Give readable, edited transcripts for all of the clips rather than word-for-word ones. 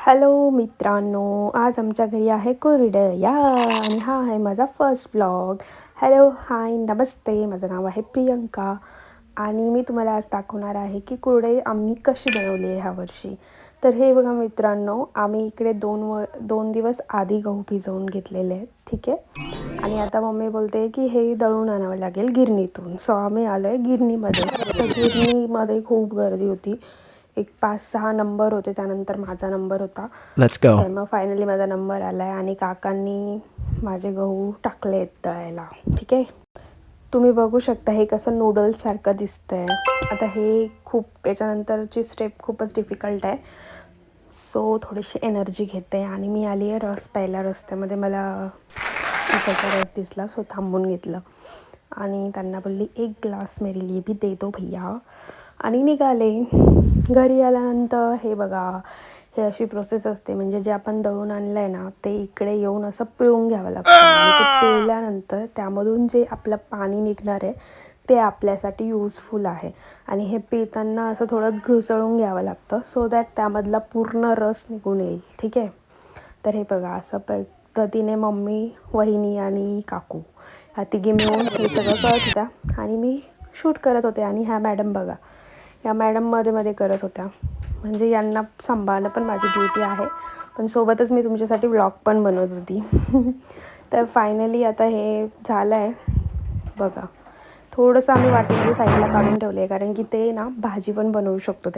Hello मित्रांनो, आज आमच्या घरी आहे कुरडया आणि हा आहे माझा फर्स्ट ब्लॉग. हॅलो, हाय, नमस्ते. माझं नाव आहे प्रियंका आणि मी तुम्हाला आज दाखवणार आहे की कुरडई आम्ही कशी बनवली आहे ह्या वर्षी. तर हे बघा मित्रांनो, आम्ही इकडे दोन दिवस आधी गहू भिजवून घेतलेले आहेत, ठीक आहे. आणि आता मम्मी बोलते की हे दळून आणावं लागेल गिरणीतून. सो आम्ही आलो आहे गिरणीमध्ये. तर गिरणीमध्ये खूप गर्दी होती. एक 5-6 नंबर होते, त्यानंतर माझा नंबर होता. Let's go. तर मग फायनली माझा नंबर आला आहे आणि काकांनी माझे गहू टाकले आहेत तळायला, ठीक आहे. तुम्ही बघू शकता हे कसं नूडल्ससारखं दिसतं आहे. आता हे खूप याच्यानंतरची स्टेप खूपच डिफिकल्ट आहे. सो थोडीशी एनर्जी घेते आणि मी आली आहे रस प्यायला. रस्त्यामध्ये मला उसाचा रस दिसला, सो थांबून घेतलं आणि त्यांना बोलली, एक ग्लास मेरे लिए भी दे दो भैया, आणि निघाले. घरी आल्यानंतर हे बघा, हे अशी प्रोसेस असते. म्हणजे जे आपण दळून आणलं आहे ना, ते इकडे येऊन असं पिळून घ्यावं लागतं आणि ते पिळल्यानंतर त्यामधून जे आपलं पाणी निघणार आहे ते आपल्यासाठी यूजफुल आहे. आणि हे पिळताना असं थोडं घुसळून घ्यावं लागतं सो दॅट त्यामधला पूर्ण रस निघून येईल, ठीक आहे. तर हे बघा, असं पद्धतीने मम्मी, वहिनी आणि काकू ह्या तिघी मिळून हे सगळं करत होत्या आणि मी शूट करत होते. आणि ह्या मॅडम बघा, या मॅडम मध्ये करत होत्या. म्हणजे यांना सांभाळणं पण माझी ड्युटी आहे, पण सोबतच मी तुमच्यासाठी व्लॉग पण बनवत होती. तर फायनली आता हे झालं आहे बघा. थोडंसं आम्ही वाटीमध्ये साईडला काढून ठेवले आहे, कारण की ते ना भाजी पण बनवू शकतो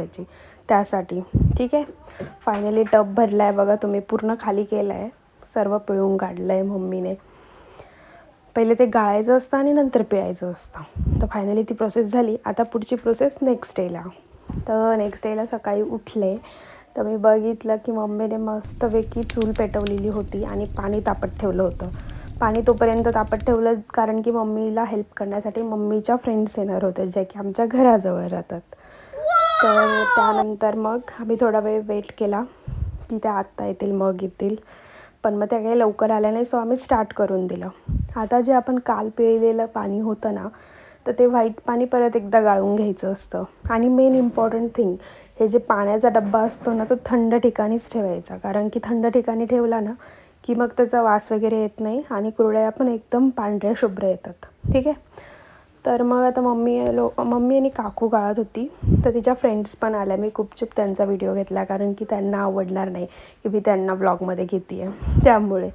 त्यासाठी, ठीक आहे. फायनली टब भरला आहे बघा, तुम्ही पूर्ण खाली केलं आहे, सर्व पिळून काढलं आहे मम्मीने. पहिले ते गाळायचं असतं आणि नंतर पिळायचं असतं. तर फायनली ती प्रोसेस झाली. आता पुढची प्रोसेस नेक्स्ट डेला. तर नेक्स्ट डेला सकाळी उठले तर मी बघितलं की मम्मीने मस्तपैकी चूल पेटवलेली होती आणि पाणी तापत ठेवलं होतं. पाणी तोपर्यंत तापत ठेवलं कारण की मम्मीला हेल्प करण्यासाठी मम्मीच्या फ्रेंड्स येणार होते, ज्या की आमच्या घराजवळ राहतात. तर त्यानंतर मग आम्ही थोडा वेळ वेट केला की त्या आत्ता येतील, मग येतील. पण मग त्या काही लवकर आल्या नाही, सो आम्ही स्टार्ट करून दिलं. आता जे आपण काल पिळलेलं पाणी होतं ना, तर ते व्हाईट पाणी परत एकदा गाळून घ्यायचं असतं. आणि मेन इम्पॉर्टंट थिंग, हे जे पाण्याचा डब्बा असतो ना, तो थंड ठिकाणीच ठेवायचा, कारण की थंड ठिकाणी ठेवला ना की मग त्याचा वास वगैरे येत नाही आणि कुरडया पण एकदम पांढऱ्या शुभ्र येतात, ठीक आहे. तर मग आता मम्मी आणि काकू गाळत होती, तर तिच्या फ्रेंड्स पण आल्या. मी खूपचूप त्यांचा व्हिडिओ घेतला, कारण की त्यांना आवडणार नाही की मी त्यांना व्लॉगमध्ये घेते आहे, त्यामुळे.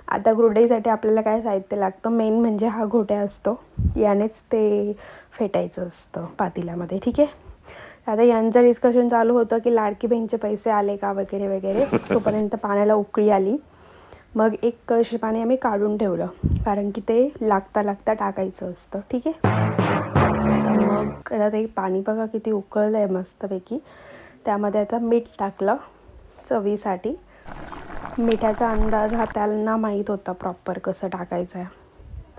आता कुरडईसाठी आपल्याला काय साहित्य लागतं, मेन म्हणजे हा घोट्या असतो, यानेच ते फेटायचं असतं पातेल्यामध्ये, ठीक आहे. आता यांचं डिस्कशन चालू होतं की लाडकी बहीणचे पैसे आले का वगैरे वगैरे. तोपर्यंत पाण्याला उकळी आली. मग एक कळशी पाणी आम्ही काढून ठेवलं, कारण की ते लागता टाकायचं असतं, ठीक आहे. तर मग आता ते पाणी बघा किती उकळलं आहे मस्तपैकी. त्यामध्ये आता मीठ टाकलं चवीसाठी. मिठाचा अंदाज हा त्यांना माहीत होता प्रॉपर कसं टाकायचं आहे.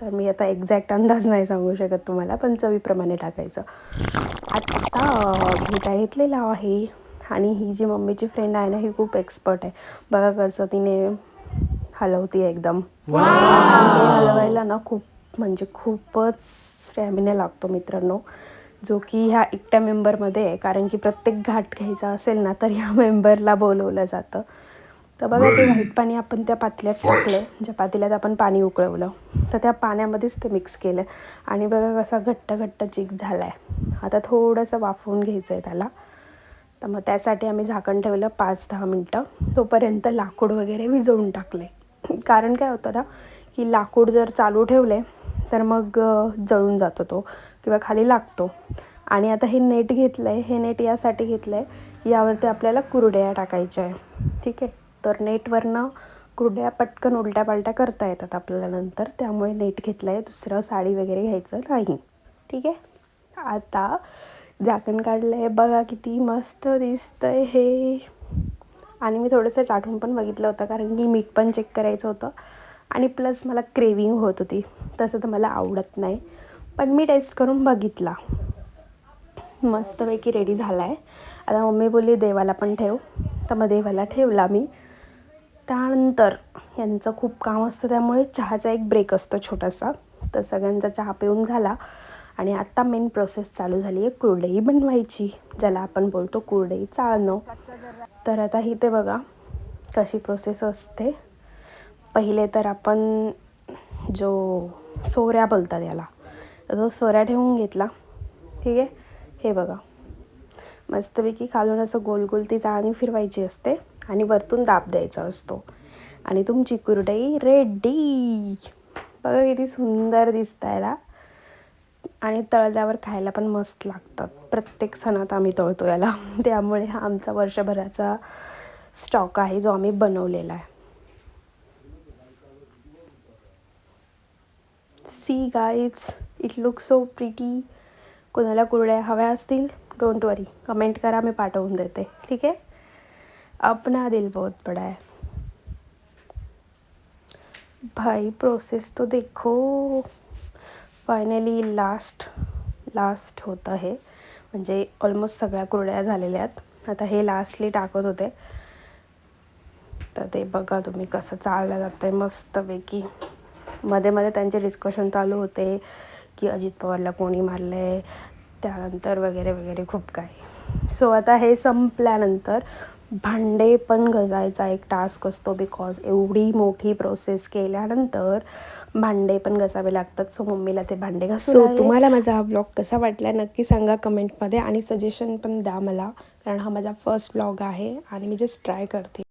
तर मी आता एक्झॅक्ट अंदाज नाही सांगू शकत तुम्हाला, पण चवीप्रमाणे टाकायचं. आत्ता घोटा घेतलेला आहे आणि ही जी मम्मीची फ्रेंड आहे ना, ही खूप एक्सपर्ट आहे. बघा कसं तिने हलवती एकदम. आणि हे हलवायला ना खूपच स्टॅमिना लागतो मित्रांनो, जो की ह्या एकट्या मेंबरमध्ये आहे. कारण की प्रत्येक घाट घ्यायचा असेल ना, तर ह्या मेंबरला बोलवलं जातं. तर बघा, ते व्हाईट पाणी आपण त्या पातेल्यात टाकलं, ज्या पातेल्यात आपण पाणी उकळवलं, तर त्या पाण्यामध्येच ते मिक्स केलं आणि बघा कसा घट्ट चिक झाला आहे. आता थोडंसं वाफवून घ्यायचं आहे त्याला. तर मग त्यासाठी आम्ही झाकण ठेवलं 5-10 मिनटं. तोपर्यंत लाकूड वगैरे विझवून टाकले. कारण काय होतं ना, की लाकूड जर चालू ठेवले तर मग जळून जातो तो किंवा खाली लागतो. आणि आता हे नेट घेतलं आहे, हे नेट यासाठी घेतलं आहे, यावरती आपल्याला कुरडया टाकायच्या आहे, ठीक आहे. तर नेटवरनं कुरडया पटकन उलट्या पालट्या करता येतात आपल्याला नंतर, त्यामुळे नेट घेतलं आहे. दुसरं साडी वगैरे घ्यायचं नाही, ठीक आहे. आता झाकण काढलं आहे, बघा किती मस्त दिसतं आहे हे. आणि मी थोडंसं चाटून पण बघितलं होतं, कारण की मीठ पण चेक करायचं होतं आणि प्लस मला क्रेविंग होत होती. तसं तर मला आवडत नाही, पण मी टेस्ट करून बघितला. मस्तपैकी रेडी झाला आहे. आता मम्मी बोलली देवाला पण ठेव, तर मग देवाला ठेवला मी. त्यानंतर यांचं खूप काम असतं, त्यामुळे चहाचा एक ब्रेक असतो छोटासा. तर सगळ्यांचा चहा पिऊन झाला आणि आत्ता मेन प्रोसेस चालू झाली आहे कुरडई बनवायची, ज्याला आपण बोलतो कुरडई चाळणं. तर आता इथे बघा, कशी प्रोसेस असते. पहिले तर आपण जो सोऱ्या बोलतात याला, जो सोऱ्या ठेवून घेतला, ठीक आहे. हे बघा, मस्तपैकी खालून असं गोल गोल ती चाळणी फिरवायची असते आणि वरतून दाब द्यायचा असतो आणि तुमची कुरडई रेडी. बघा किती सुंदर दिसतायला आणि तळल्यावर खायला पण मस्त लागतात. प्रत्येक सणात आम्ही तळतो याला, त्यामुळे हा आमचा वर्षभराचा स्टॉक आहे जो आम्ही बनवलेला आहे. See guys, it look so pretty. कोणाला कुरड्या हव्या असतील डोंट वरी, कमेंट करा, मी पाठवून देते, ठीक आहे. अपना दिल बहुत बड़ा है भाई. प्रोसेस तो देखो, फायनली लास्ट होतं हे, म्हणजे ऑलमोस्ट सगळ्या कुरड्या झालेल्या आहेत. आता हे लास्टली टाकत होते, तर ते बघा तुम्ही कसं चाललं जातं आहे मस्तपैकी. मध्ये मध्ये त्यांचे डिस्कशन चालू होते की अजित पवारला कोणी मारलं आहे, त्यानंतर वगैरे वगैरे खूप काही. सो आता हे संपल्यानंतर भांडे पण घासायचा एक टास्क असतो, बिकॉज एवढी मोठी प्रोसेस केल्यानंतर भांडे पण घासावे लागतात. सो मम्मीला ते भांडे घासू लागले. तुम्हाला माझा हा ब्लॉग कसा वाटला नक्की सांगा कमेंटमध्ये आणि सजेशन पण द्या मला, कारण हा माझा फर्स्ट ब्लॉग आहे आणि मी जस्ट ट्राय करते.